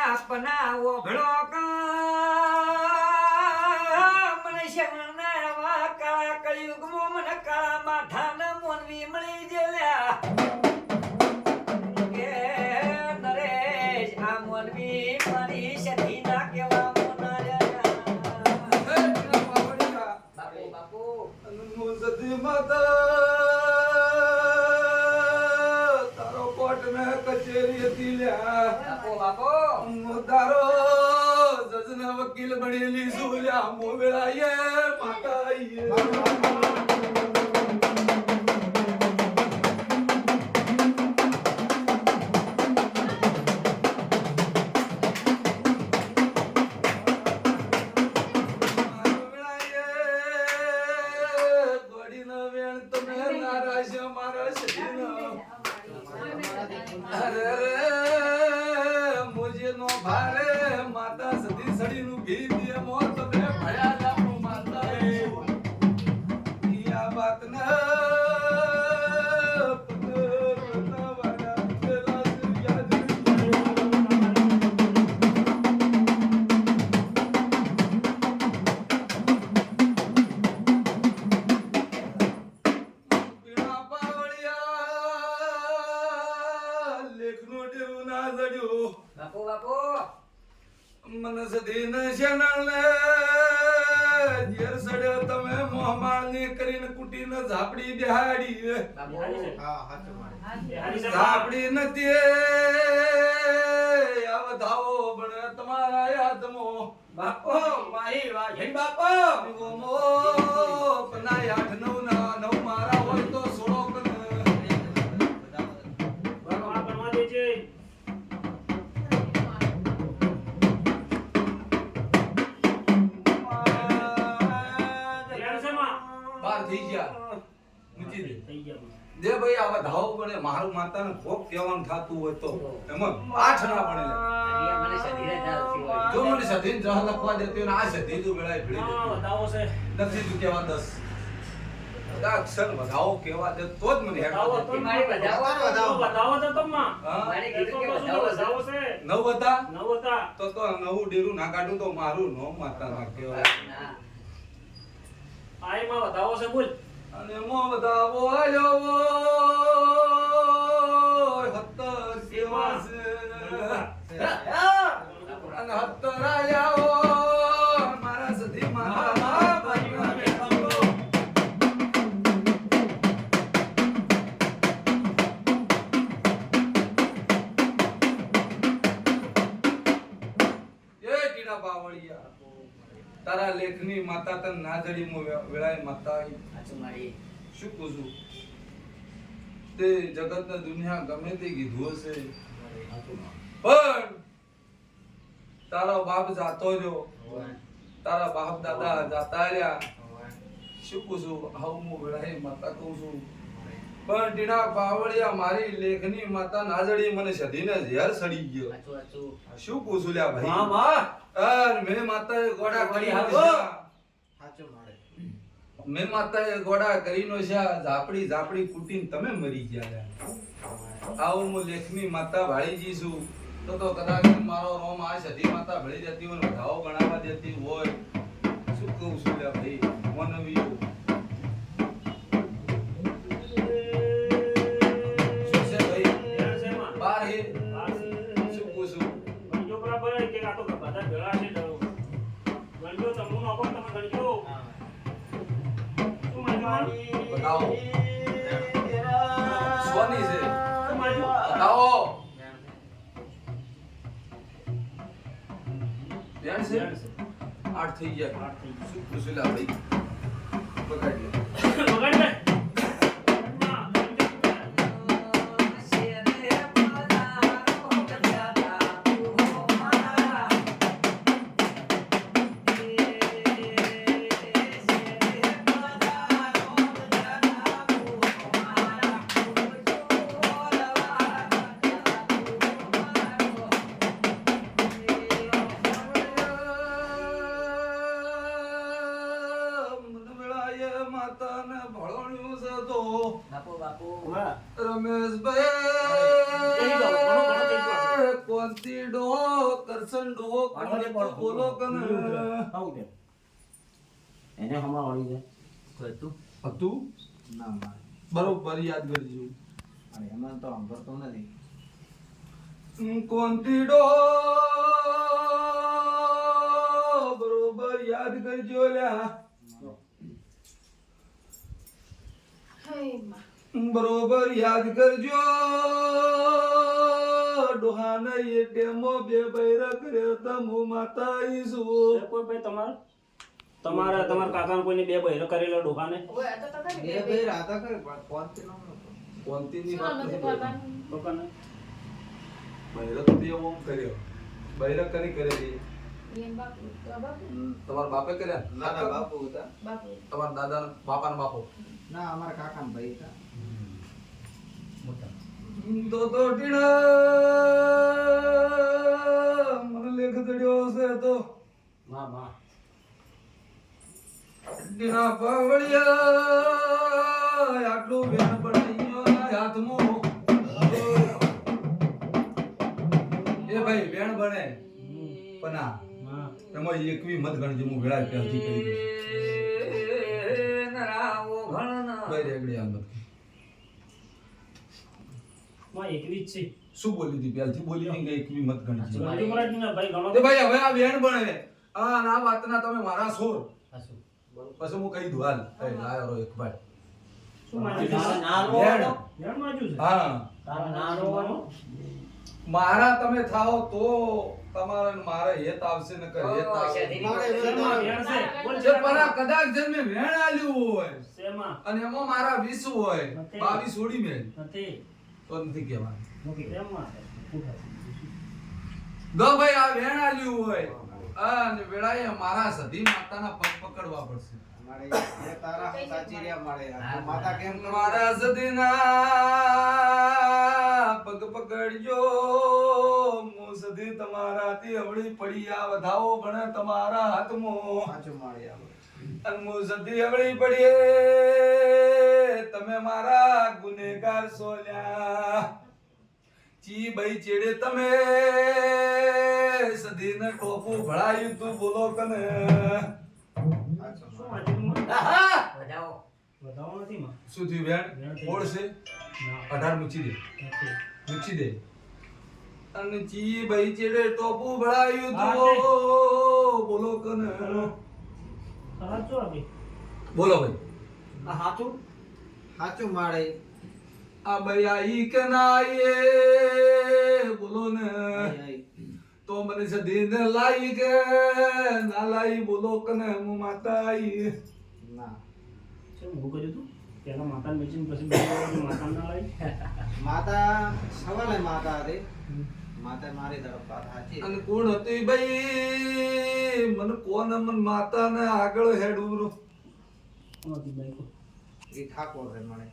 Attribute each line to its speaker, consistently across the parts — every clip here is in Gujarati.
Speaker 1: આપના ઓઘળો મને શરણાવા કાળા કળિયુગમાં મને કાળા માથાના મોનવી મળી જેલ્યા કે નરેશ આ મોનવી મારી સધી ના કેવા બાપુ
Speaker 2: સતી માતા તારો કોટ મે કચેરી હતી લ્યા
Speaker 1: બાપુ
Speaker 2: તારો જજના વકીલ બનેલી સુલ્યા મોવેળાએ માતા મુજે નો ભારે માતા સદી સડી નું ઘી દે મોત મે ભયા લાપો માતા ઈયા વાત ન
Speaker 1: બાપુ
Speaker 2: મને સદીન શેનાળને જેર સડ્યો તમે મોહમાળની કરીને કુટીને ઝાપડી બેહાડી ઝાપડી નથી આવ ધાવો બને તમારા યાદમાં
Speaker 1: બાપુ મારી વાજન બાપુ
Speaker 2: ગોમો પનાય 8 9 ના 9 મારા હોય તો 16 કને
Speaker 3: ભગવાન બનવા દેજે
Speaker 2: બાર થઈ ગયા મૂકી દે
Speaker 3: થઈ ગયા
Speaker 2: દે ભાઈ આવા ધાવ બને મારું માતાને કોક કહેવાનું થાતું હોય તો એમાં 8 ના બને
Speaker 1: મને સધી ચાલતી હોય
Speaker 2: જો મને સધીન જહ લખવા દેતી હોય ને આ સધી તું વેળાએ ભળી
Speaker 3: હા બતાવો છે
Speaker 2: નથી તું કેવા 10 બધા અક્ષર વધાવો કેવા દે તો જ મને
Speaker 3: બતાવો
Speaker 2: હેઠળ
Speaker 3: તો
Speaker 1: મારી બતાવો
Speaker 3: બતાવો તો તમમાં
Speaker 2: હા
Speaker 1: મારી કીધું કે
Speaker 3: બતાવો છે
Speaker 2: નવ હતા
Speaker 3: નવ હતા
Speaker 2: તો નવું ડેરું ના કાઢું તો મારું નો માતા ના કહેવાય
Speaker 3: આઈમાં બતાવો છે બોલ
Speaker 2: અને મો બતાવો આયો હત્તર કેવા છે અને હત્તર આયા મારા સધી મારા તારા લેખની માતા તન નાજડી મો વેળાએ માતા શું પૂછું તે જગત દુનિયા ગમે તે કીધું હશે પણ તારો બાપ જાતો રહ્યો તારા બાપ દાદા જાતા રહ્યા શું પૂછું આવું હું વેળાએ માતા કહું છું પણ ટીણા પાવળિયા મારી લેખની માતા નાજડી મને સધીને ઝેર સડી ગયો શું પૂછું લ્યા ભાઈ મેં માતાએ ગોડા કરી મેં માતાએ ગોડા કરીને છે ઝાપડી ઝાપડી કુટીને તમે મરી ગયા આવું હું લેખની માતા ભાળીજી છું તો કદાચ મારો રોમ આ સધી માતા ભળી જતી હોય વધાવો ગણાવવા દેતી હોય શું કહું છું લ્યા ભાઈ મનવીઓ શું છે ભાઈ બાર હે શું પૂછું
Speaker 3: ગણજો બરાબર કે આ તો બધા ભેળા છે ગણજો તમનું નોકો તમે ગણજો શું મારી
Speaker 2: બતાવો સોની છે
Speaker 3: શું મારી
Speaker 2: બતાવો બેન છે 8 થઈ ગયા શું પૂછું લા ભાઈ બગાડી
Speaker 3: વગાડ લે
Speaker 2: માતાને ભળોણ્યું
Speaker 1: બાપુ બાપુ
Speaker 3: વાહ.
Speaker 2: રમેશભાઈ કોંતી ડોહો કરશન ડોહો બોલો કને
Speaker 3: આવું કે. એને હમણાં વળી જાય.
Speaker 1: કોઈ તું
Speaker 2: હતું
Speaker 4: ના મારે
Speaker 2: બરોબર યાદ કરજો
Speaker 4: અરે એમાં તો સાંભળતો નથી
Speaker 2: કોંતી ડોહો બરોબર યાદ કરજો લ્યા બરોબર યાદ કરજો ડોહાને એ ટેમો બે બૈરા કર્યો તમો માતા ઈસુ
Speaker 3: કોઈ ભાઈ તમારા કાકાને કોઈને બે બહેરો કરેલો ડોહાને
Speaker 4: બે ભાઈ રાતા કરે પણ કોણથી નો નતો
Speaker 2: કોંતીની વાત નથી કરતા.
Speaker 3: ડોહાને
Speaker 2: બૈરા તો બે ઓમ કર્યો બૈરા કરેલી તમારા બાપે કર્યા
Speaker 4: ના ના બાપુ હતા
Speaker 2: તમારા દાદા બાપાના બાપો
Speaker 4: ના અમારા કાકા ના ભાઈ હતા
Speaker 2: તો ટીણા મને લેખ દડ્યો છે તો
Speaker 3: માં
Speaker 2: ટીણા પાવળિયા આટલું બેન પડ્યો હાથમાં એ ભાઈ બેન બને પના એમાં 21 મત ગણજે હું વેળા પહેલથી કરી દઉં
Speaker 1: નરાવો ઘણના
Speaker 2: ભાઈ રેગડી આમ
Speaker 3: માં 21 છે.
Speaker 2: શું બોલી હતી પહેલથી બોલી નહીં કે 21 મત ગણજે
Speaker 3: રાજુ મરાઠીના ભાઈ ઘણો
Speaker 2: તે ભાઈ હવે આ બેન બને આ વાતના તમે મારા સોર
Speaker 1: હાસુ
Speaker 2: પછી હું કહી દઉં હાલ એ લાયો એક ભાઈ
Speaker 3: શું માજુ છે?
Speaker 2: બેન.
Speaker 3: બેન માજુ છે.
Speaker 2: હા
Speaker 3: તારા નાનો વાનો?
Speaker 2: મારા તમે થાઓ તો તમારે ને મારે હેત આવશે ને કે હેત આવશે
Speaker 3: શેમાં વેણ છે? બોલ
Speaker 2: જે પરા કદાચ જન્મે વેણ આલ્યું હોય
Speaker 3: શેમાં?
Speaker 2: અને એમાં મારા 20 હોય
Speaker 3: નથી.
Speaker 2: 22 છોડી મેં
Speaker 3: નથી.
Speaker 2: તો નથી કહેવાનું
Speaker 3: શેમાં?
Speaker 2: ગો ભાઈ આ વેણ આલ્યું હોય અને વેળાએ મારા સધી માતાના પગ પકડવા પડશે
Speaker 4: અમારે એ તારા સાચી રહ્યા મારે આ માતા કેમ કરવા
Speaker 2: મારા સધીના પગ પકડજો હું સધી તમારાથી હવળી પડી આ વધાવો ભણે તમારા હાથમાં
Speaker 4: પાછું મારે આવે
Speaker 2: અને હું સધી હવળી પડીએ તમે મારા ગુનેગાર સોલ્યા ચી ભાઈ ચેડે તમે સધીને ટોપું ભળાયું તું બોલો કને
Speaker 4: પાછું
Speaker 3: શું
Speaker 4: મારે.
Speaker 3: માજુ માં?
Speaker 1: વધાવો
Speaker 3: વધાવો નથી માં.
Speaker 2: શું થયું બેન ઓળશે
Speaker 3: ના.
Speaker 2: 18 મૂકી દે
Speaker 3: નથી.
Speaker 2: મૂકી દે અને ચી ભાઈ ચેડે ટોપું ભળાયું
Speaker 3: હા,
Speaker 2: તું બોલો કને
Speaker 3: સાચું આપી.
Speaker 2: બોલો ભાઈ
Speaker 3: આ સાચું?
Speaker 4: સાચું મારે
Speaker 2: આ ભાઈ આઈ કે ના આઈએ બોલો ને તો મને સધીને લાઈ કે ના લાઈ બોલો કને હું માતા આઈ
Speaker 4: ના
Speaker 3: શું હું કર્યું તું? પહેલા માતાને બેચીને પછી બીજી માતાને ના લાવી?
Speaker 4: માતા સવાલે માતા હતી માતા મારી તરફ વાત સાચી
Speaker 2: અને કોણ હતી ભાઈ મને કોણ મન માતા ને આગળ હેડું
Speaker 3: કોણ હતી બાઈ કો?
Speaker 4: એ ઠાકોર છે મને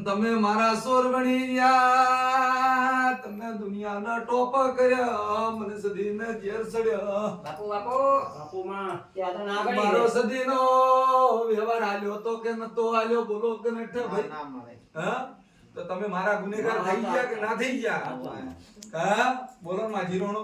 Speaker 2: તમે મારા સોર બની ગયા તમે દુનિયાના ટોપ કર્યા મને સદીને ઝેર સડ્યા
Speaker 1: બાપુ બાપુ
Speaker 3: બાપુમાં
Speaker 2: મારો સદીનો વ્યવહાર આલ્યો તો કે નતો આલ્યો બોલો કે નઠે ભાઈ
Speaker 4: ના મારે
Speaker 2: હા તો તમે મારા ગુનેગાર થઈ ગયા કે ના થઈ ગયા હા બોલો માજી રોણો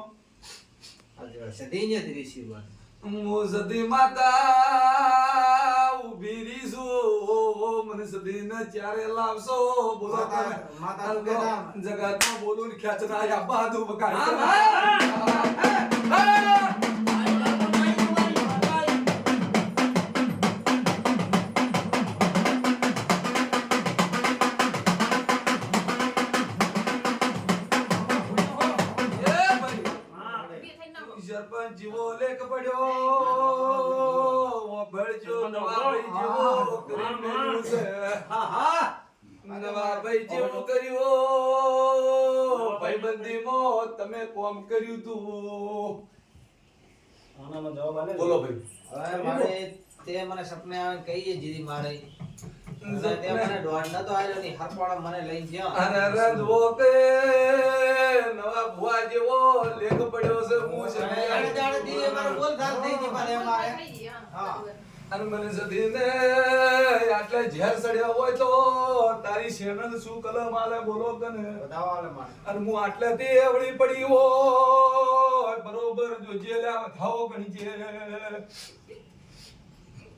Speaker 4: સદી નથી રિસીવર
Speaker 2: હું સદી માતા ઉભી રીશું મને સદીને ચારે લાવશો બોલો
Speaker 4: માતા- માતા તું કેતા.
Speaker 2: જગતમાં બોલું ખેંચના આ બાધું બગાડી સરપંચ જીવો લેખ પડ્યો ભળજો નવાભાઈ જેવો કરી મેલ્યું છે નવાભાઈ જેવું કર્યું ભાઈબંધીમાં તમે કોમ કર્યું તું
Speaker 3: આનાનો જવાબ આલે
Speaker 2: બોલો ભાઈ
Speaker 4: હવે મારે તે મને સપને આવે કહીએ જીદી મારે તે મને દોડ નતો આવ્યો ની હરપાડા મને લઈ ગયા
Speaker 2: અને રંધવો કે નવા ભુવા જેવો લેખ પડ્યો છે હું છે
Speaker 4: દાડે દાડે દી મારો બોલ થાલ થઈ ગઈ મને મારે હા
Speaker 2: અને મને સદીને આટલે ઝેર સડ્યા હોય તો તારી શેનલ શું કલમ આલે બોલો કને
Speaker 4: બતાવો આલે મારે
Speaker 2: અને હું આટલેથી એવડી પડી હોય બરોબર જોજે લ્યા થાઓ ગણી છે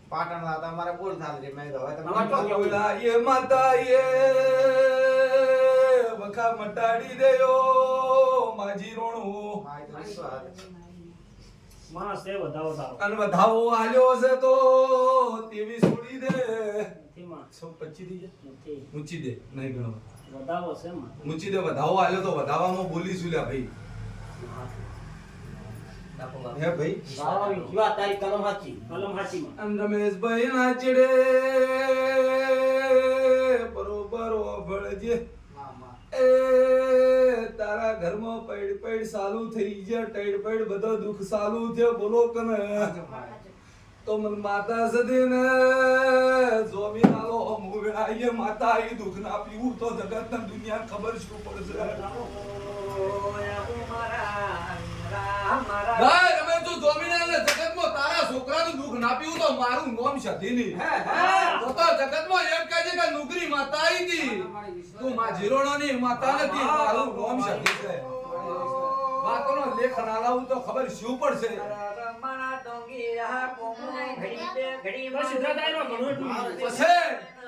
Speaker 4: પાટણ ના તમારે બોલ થાલ છે મેં હવે
Speaker 3: તમારે તો
Speaker 4: તમે
Speaker 2: બોલા એ માતા એ વખા મટાડી દેયો માજી રોણું
Speaker 4: માય તો નહીં તો હાલ.
Speaker 3: માં છે વધાવો તારો
Speaker 2: અને વધાવો આલ્યો છે તો તેવી છોડી દે
Speaker 3: નથી માં
Speaker 2: 125 થઈ જાય
Speaker 3: નથી
Speaker 2: મૂચી દે નહીં ગણો
Speaker 3: વધાવો છે માં
Speaker 2: મૂચી દે વધાવો આલ્યો તો વધાવામાં બોલીશું લ્યા ભાઈ હે ભાઈ
Speaker 3: કલમ હાચી માં
Speaker 2: અને રમેશભાઈ નાચડે બરોબર ઓભળજે
Speaker 4: માં માં
Speaker 2: એ તારા ઘરમાં પૈડ પૈડ સાલું થઈ ગયા ટેડ પૈડ બધો દુઃખ સાલું થયો બોલો કને તો મન માતા સદીને જોમી નાલો મુવેડાઈએ માતા ઈ દુઃખ ના પીવું તો જગત ના દુનિયા ખબર શું પડશે ગાય રમે તું જોમીને જગતમાં તારા છોકરાનું દુઃખ ના પીવું તો મારું નામ શધીની તો જગતમાં એમ કહે છે કે નુગરી માતા આઈ હતી તું માં જીરોણોની માતા નથી મારું નામ શધી છે વાતોનો લેખ નાલાવું તો ખબર શું પડશે
Speaker 1: રમણા ડોંગી આ કોમો ઘડી બે ઘડી
Speaker 3: બસ સિદ્ધાર્થ આયરો ઘણું એટલું
Speaker 2: પછી